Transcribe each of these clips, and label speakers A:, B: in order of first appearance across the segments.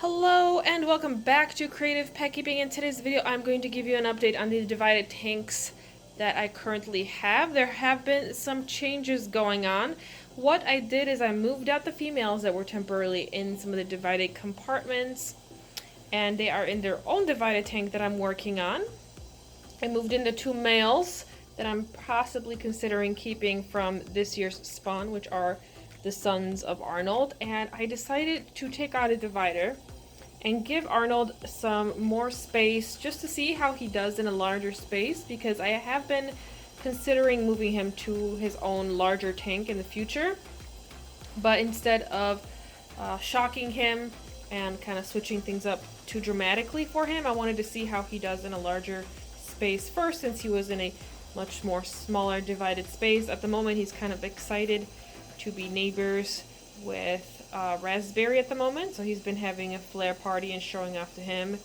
A: Hello and welcome back to Creative Pet Keeping. In today's video I'm going to give you an update on the divided tanks that I currently have. There have been some changes going on. What I did is I moved out the females that were temporarily in some of the divided compartments, and they are in their own divided tank that I'm working on. I moved in the two males that I'm possibly considering keeping from this year's spawn, which are the sons of Arnold, and I decided to take out a divider and give Arnold some more space just to see how he does in a larger space, because I have been considering moving him to his own larger tank in the future. But instead of shocking him and kind of switching things up too dramatically for him, I wanted to see how he does in a larger space first, since he was in a much more smaller divided space. At the moment he's kind of excited to be neighbors with Raspberry at the moment, so he's been having a flare party and showing off to him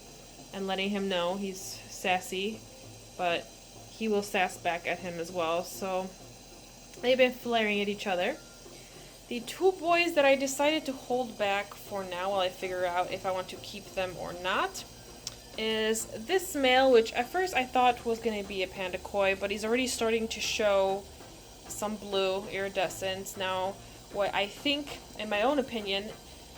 A: and letting him know he's sassy, but he will sass back at him as well. So they've been flaring at each other. The two boys that I decided to hold back for now while I figure out if I want to keep them or not is this male, which at first I thought was going to be a panda koi, but he's already starting to show some blue iridescence. Now, what I think, in my own opinion,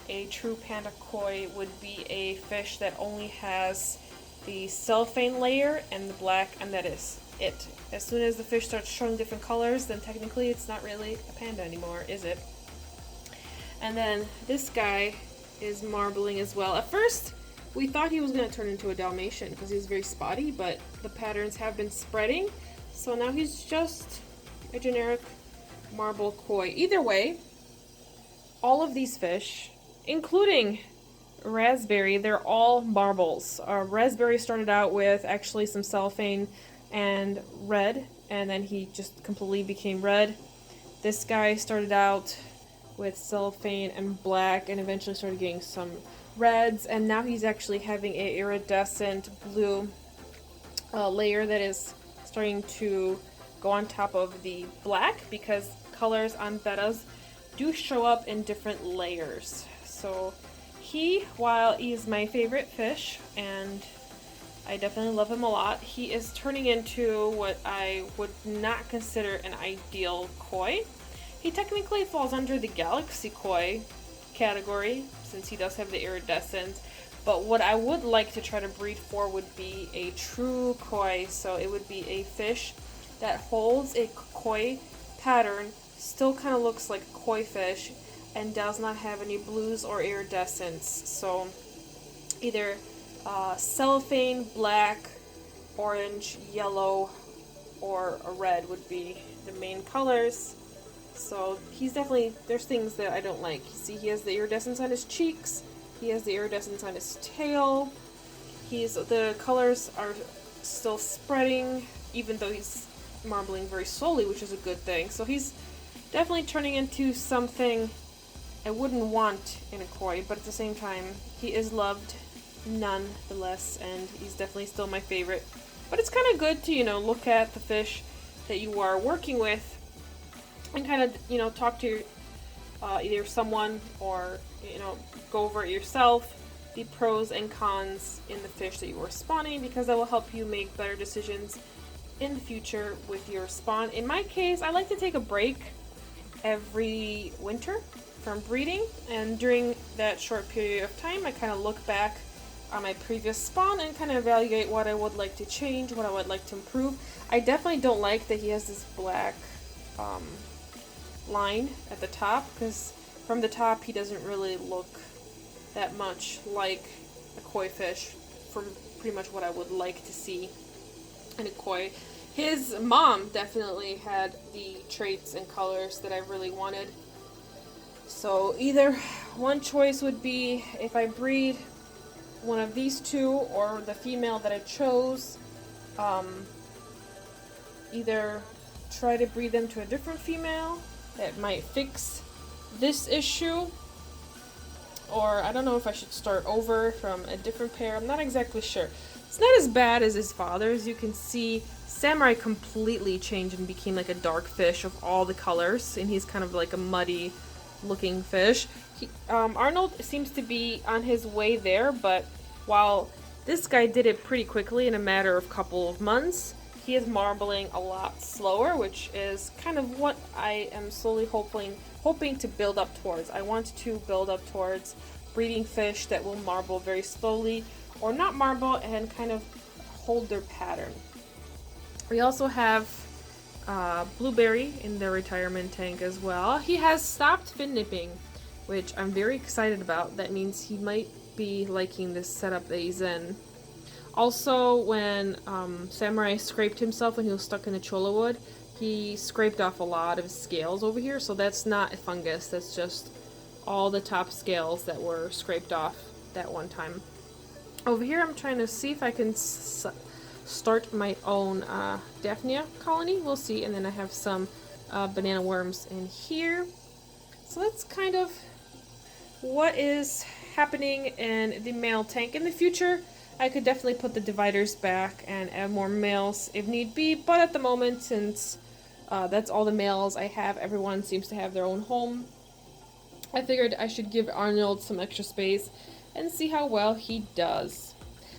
A: a true panda koi would be a fish that only has the cellophane layer and the black, and that is it. As soon as the fish starts showing different colors, then technically it's not really a panda anymore, is it? And then this guy is marbling as well. At first, we thought he was going to turn into a Dalmatian because he's very spotty, but the patterns have been spreading, so now he's just a generic marble koi. Either way, all of these fish, including Raspberry, they're all marbles. Raspberry started out with actually some cellophane and red, and then he just completely became red. This guy started out with cellophane and black and eventually started getting some reds, and now he's actually having a iridescent blue layer that is starting to go on top of the black, because colors on bettas do show up in different layers. So he, while he is my favorite fish and I definitely love him a lot, he is turning into what I would not consider an ideal koi. He technically falls under the galaxy koi category since he does have the iridescence, but what I would like to try to breed for would be a true koi. So it would be a fish that holds a koi pattern, still kind of looks like a koi fish, and does not have any blues or iridescence. So either cellophane, black, orange, yellow, or a red would be the main colors. So he's definitely, there's things that I don't like. See, he has the iridescence on his cheeks, he has the iridescence on his tail, the colors are still spreading, even though he's marbling very slowly, which is a good thing. So he's definitely turning into something I wouldn't want in a koi, but at the same time, he is loved nonetheless, and he's definitely still my favorite. But it's kind of good to, look at the fish that you are working with and kind of, talk to either someone or, go over it yourself, the pros and cons in the fish that you are spawning, because that will help you make better decisions in the future with your spawn. In my case, I like to take a break every winter from breeding, and during that short period of time I kind of look back on my previous spawn and kind of evaluate what I would like to change, what I would like to improve. I definitely don't like that he has this black line at the top, because from the top he doesn't really look that much like a koi fish from pretty much what I would like to see in a koi. His mom definitely had the traits and colors that I really wanted. So either one choice would be, if I breed one of these two or the female that I chose, either try to breed them to a different female that might fix this issue, or I don't know if I should start over from a different pair. I'm not exactly sure. It's not as bad as his father. As you can see, Samurai completely changed and became like a dark fish of all the colors, and he's kind of like a muddy looking fish. Arnold seems to be on his way there, but while this guy did it pretty quickly in a matter of couple of months, he is marbling a lot slower, which is kind of what I am slowly hoping to build up towards. I want to build up towards breeding fish that will marble very slowly, or not marble and kind of hold their pattern. We also have Blueberry in the retirement tank as well. He has stopped fin nipping, which I'm very excited about. That means he might be liking this setup that he's in. Also, when Samurai scraped himself when he was stuck in the cholla wood, he scraped off a lot of scales over here, so that's not a fungus, that's just all the top scales that were scraped off that one time. Over here I'm trying to see if I can start my own Daphnia colony. We'll see. And then I have some banana worms in here. So that's kind of what is happening in the male tank. In the future, I could definitely put the dividers back and add more males if need be. But at the moment, since that's all the males I have, everyone seems to have their own home, I figured I should give Arnold some extra space and see how well he does.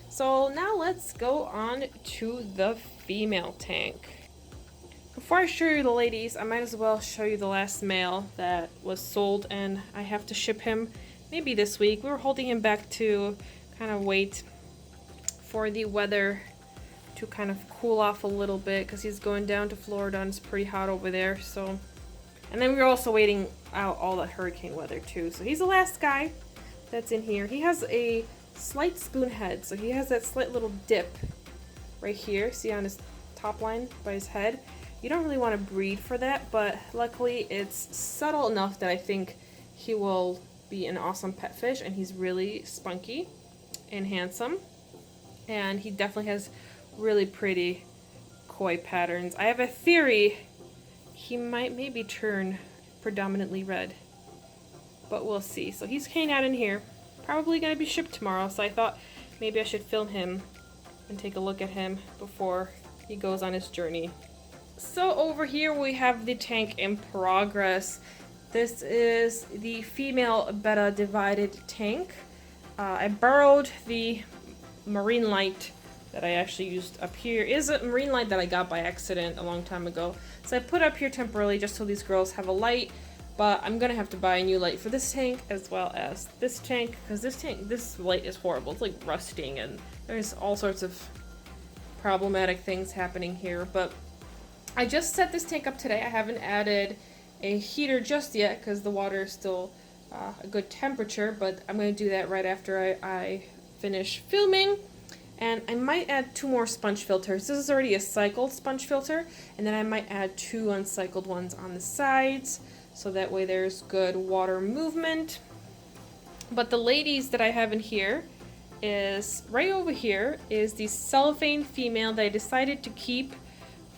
A: So now let's go on to the female tank. Before I show you the ladies, I might as well show you the last male that was sold, and I have to ship him maybe this week. We were holding him back to kind of wait for the weather to kind of cool off a little bit, because he's going down to Florida and it's pretty hot over there. So, and then we were also waiting out all the hurricane weather too. So he's the last guy that's in here. He has a slight spoon head, so he has that slight little dip right here, see on his top line by his head. You don't really want to breed for that, but luckily it's subtle enough that I think he will be an awesome pet fish, and he's really spunky and handsome, and he definitely has really pretty koi patterns. I have a theory he might maybe turn predominantly red, but we'll see. So he's hanging out in here, probably going to be shipped tomorrow, so I thought maybe I should film him and take a look at him before he goes on his journey. So over here we have the tank in progress. This is the female betta divided tank. I borrowed the marine light that I actually used up here. It is a marine light that I got by accident a long time ago, so I put up here temporarily just so these girls have a light. But I'm gonna have to buy a new light for this tank as well as this tank, because this light is horrible. It's like rusting, and there's all sorts of problematic things happening here. But I just set this tank up today. I haven't added a heater just yet because the water is still a good temperature, but I'm gonna do that right after I finish filming. And I might add 2 more sponge filters. This is already a cycled sponge filter, and then I might add 2 uncycled ones on the sides, so that way there's good water movement. But the ladies that I have in here is, right over here, is the cellophane female that I decided to keep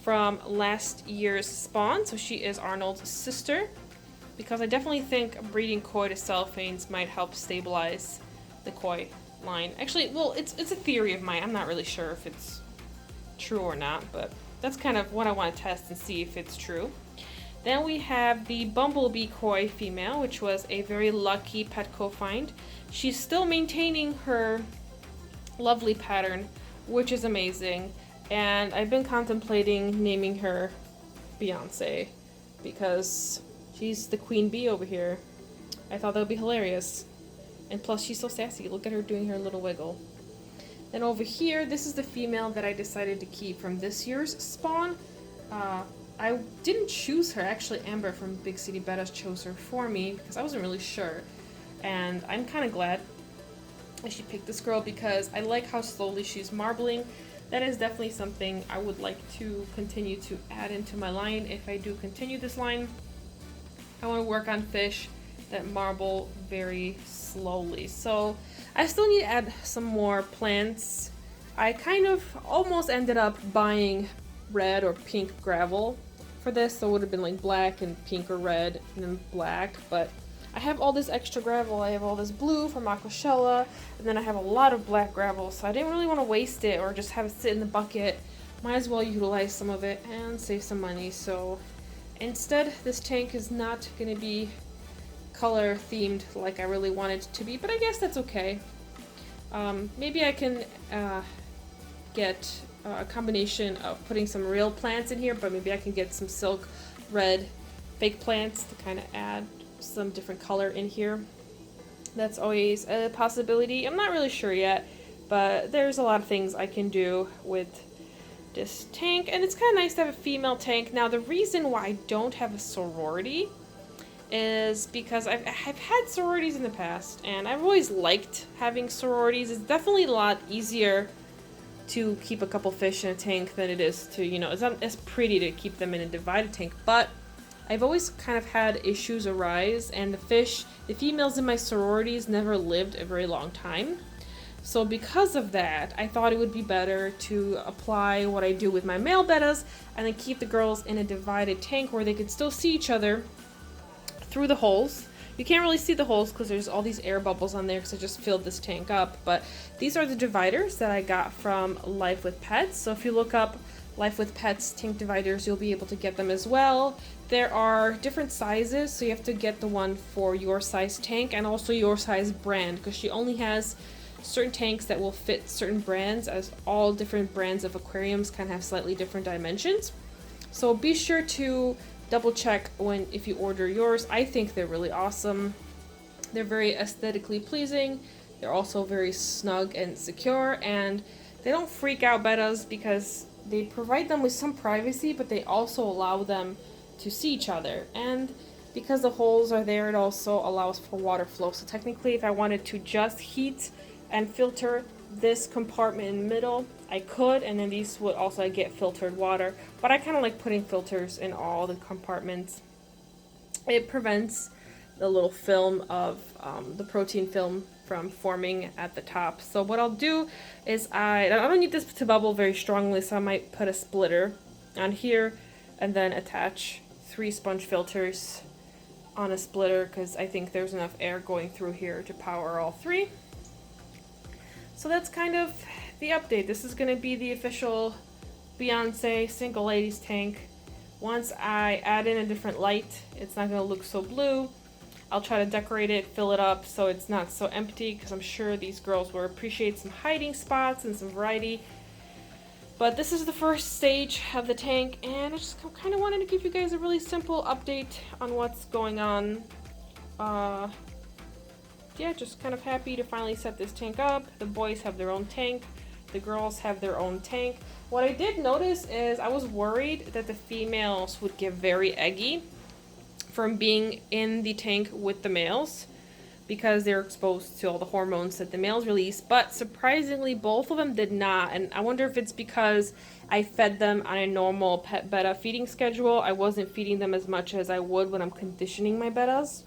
A: from last year's spawn. So she is Arnold's sister, because I definitely think breeding koi to cellophanes might help stabilize the koi line. Actually, well, it's a theory of mine. I'm not really sure if it's true or not, but that's kind of what I want to test and see if it's true. Then we have the bumblebee koi female, which was a very lucky Petco find. She's still maintaining her lovely pattern, which is amazing. And I've been contemplating naming her Beyonce, because she's the queen bee over here. I thought that would be hilarious. And plus, she's so sassy. Look at her doing her little wiggle. Then over here, this is the female that I decided to keep from this year's spawn. I didn't choose her. Actually, Amber from Big City Bettas chose her for me because I wasn't really sure. And I'm kind of glad that she picked this girl because I like how slowly she's marbling. That is definitely something I would like to continue to add into my line if I do continue this line. I want to work on fish that marble very slowly. So I still need to add some more plants. I kind of almost ended up buying red or pink gravel for this, so it would have been like black and pink or red and then black, but I have all this extra gravel. I have all this blue from Aquashella, and then I have a lot of black gravel, so I didn't really want to waste it or just have it sit in the bucket. Might as well utilize some of it and save some money. So instead, this tank is not going to be color themed like I really wanted it to be, but I guess that's okay. Maybe I can get a combination of putting some real plants in here, but maybe I can get some silk red fake plants to kind of add some different color in here. That's always a possibility. I'm not really sure yet, but there's a lot of things I can do with this tank, and it's kind of nice to have a female tank. Now, the reason why I don't have a sorority is because I've had sororities in the past, and I've always liked having sororities. It's definitely a lot easier to keep a couple fish in a tank than it is to, you know, it's not as pretty to keep them in a divided tank, but I've always kind of had issues arise, and the females in my sororities never lived a very long time. So because of that, I thought it would be better to apply what I do with my male bettas and then keep the girls in a divided tank where they could still see each other through the holes. You can't really see the holes because there's all these air bubbles on there because I just filled this tank up, but these are the dividers that I got from Life with Pets. So if you look up Life with Pets tank dividers, you'll be able to get them as well. There are different sizes, so you have to get the one for your size tank and also your size brand, because she only has certain tanks that will fit certain brands, as all different brands of aquariums kind of have slightly different dimensions. So be sure to double check if you order yours. I think they're really awesome. They're very aesthetically pleasing. They're also very snug and secure, and they don't freak out bettas because they provide them with some privacy, but they also allow them to see each other. And because the holes are there, it also allows for water flow. So technically, if I wanted to just heat and filter this compartment in the middle, I could, and then these would also get filtered water, but I kind of like putting filters in all the compartments. It prevents the little film of the protein film from forming at the top. So what I'll do is I don't need this to bubble very strongly, so I might put a splitter on here and then attach 3 sponge filters on a splitter, because I think there's enough air going through here to power all 3. So that's kind of the update. This is going to be the official Beyonce single ladies tank. Once I add in a different light, it's not going to look so blue. I'll try to decorate it, fill it up so it's not so empty, because I'm sure these girls will appreciate some hiding spots and some variety. But this is the first stage of the tank, and I just kind of wanted to give you guys a really simple update on what's going on. Yeah, just kind of happy to finally set this tank up. The boys have their own tank. The girls have their own tank. What I did notice is I was worried that the females would get very eggy from being in the tank with the males, because they're exposed to all the hormones that the males release, but surprisingly both of them did not. And I wonder if it's because I fed them on a normal pet betta feeding schedule. I wasn't feeding them as much as I would when I'm conditioning my bettas,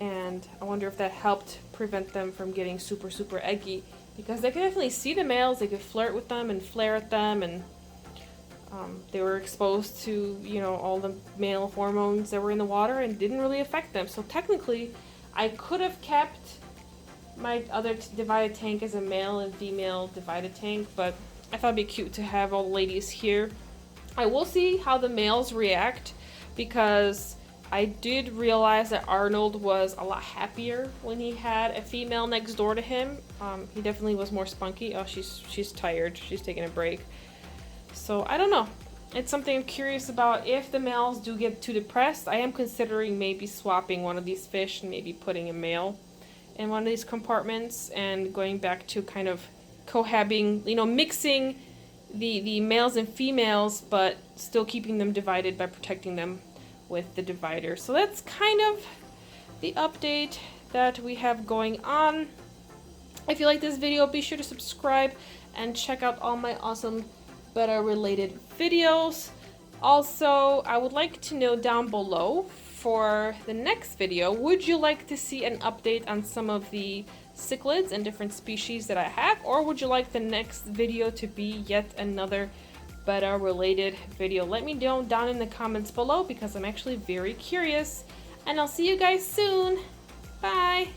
A: and I wonder if that helped prevent them from getting super eggy, because they could definitely see the males, they could flirt with them and flare at them, and they were exposed to, you know, all the male hormones that were in the water and didn't really affect them. So technically I could have kept my other divided tank as a male and female divided tank, but I thought it'd be cute to have all the ladies here. I will see how the males react, because I did realize that Arnold was a lot happier when he had a female next door to him. He definitely was more spunky. Oh, she's tired. She's taking a break. So I don't know. It's something I'm curious about. If the males do get too depressed, I am considering maybe swapping one of these fish and maybe putting a male in one of these compartments and going back to kind of cohabiting, you know, mixing the males and females, but still keeping them divided by protecting them with the divider. So that's kind of the update that we have going on. If you like this video, be sure to subscribe and check out all my awesome betta related videos. Also, I would like to know down below for the next video, would you like to see an update on some of the cichlids and different species that I have, or would you like the next video to be yet another betta related video? Let me know down in the comments below, because I'm actually very curious, and I'll see you guys soon. Bye.